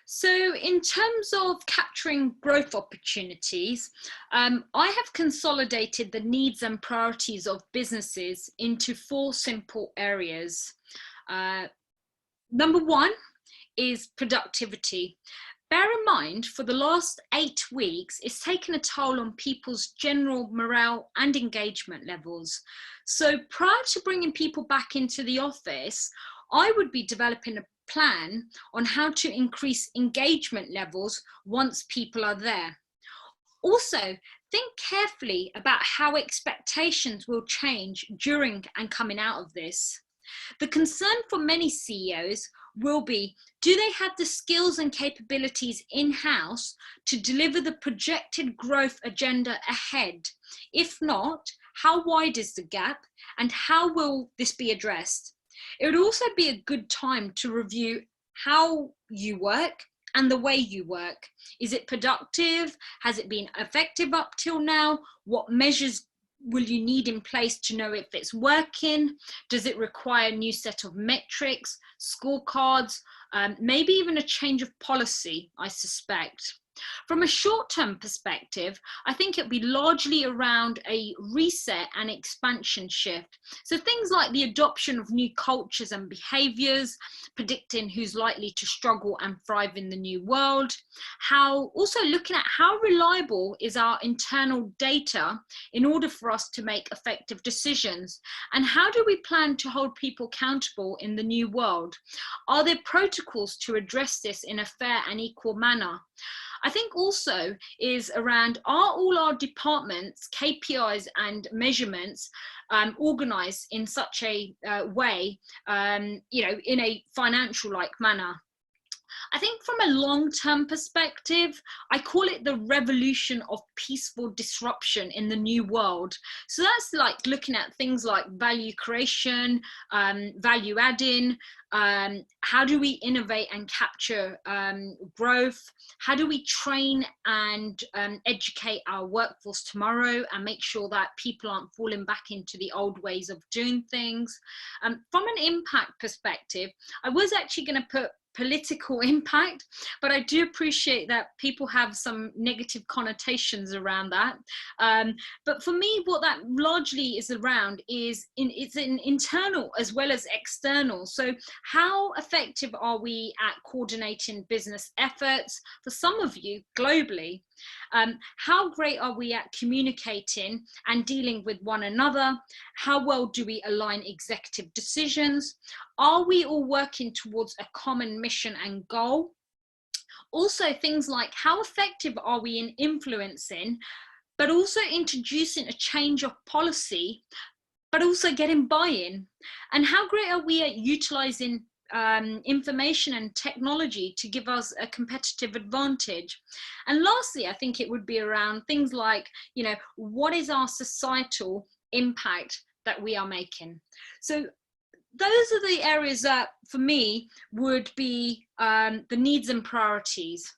So in terms of capturing growth opportunities, I have consolidated the needs and priorities of businesses into four simple areas. Uh, Number one is productivity. Bear in mind, for the last 8 weeks, it's taken a toll on people's general morale and engagement levels. So prior to bringing people back into the office, I would be developing a plan on how to increase engagement levels once people are there. Also, think carefully about how expectations will change during and coming out of this. The concern for many CEOs will be, do they have the skills and capabilities in-house to deliver the projected growth agenda ahead? If not, how wide is the gap and how will this be addressed? It would also be a good time to review how you work and the way you work. Is it productive? Has it been effective up till now? What measures will you need in place to know if it's working? Does it require a new set of metrics, scorecards, maybe even a change of policy, I suspect. From a short-term perspective, I think it'll be largely around a reset and expansion shift. So things like the adoption of new cultures and behaviours, predicting who's likely to struggle and thrive in the new world, also looking at how reliable is our internal data in order for us to make effective decisions, and how do we plan to hold people accountable in the new world? Are there protocols to address this in a fair and equal manner? I think also is around, are all our departments, KPIs and measurements organized in such a way, in a financial-like manner? I think from a long-term perspective, I call it the revolution of peaceful disruption in the new world. So that's like looking at things like value creation, value adding, how do we innovate and capture growth? How do we train and educate our workforce tomorrow and make sure that people aren't falling back into the old ways of doing things? From an impact perspective, I was actually going to put political impact, but I do appreciate that people have some negative connotations around that. But for me, what that largely is around is it's an internal as well as external. So how effective are we at coordinating business efforts? For some of you, globally. How great are we at communicating and dealing with one another? How well do we align executive decisions? Are we all working towards a common mission and goal? Also, things like how effective are we in influencing, but also introducing a change of policy, but also getting buy-in? And how great are we at utilizing information and technology to give us a competitive advantage? And lastly, I think it would be around things like, what is our societal impact that we are making? So those are the areas that for me would be the needs and priorities.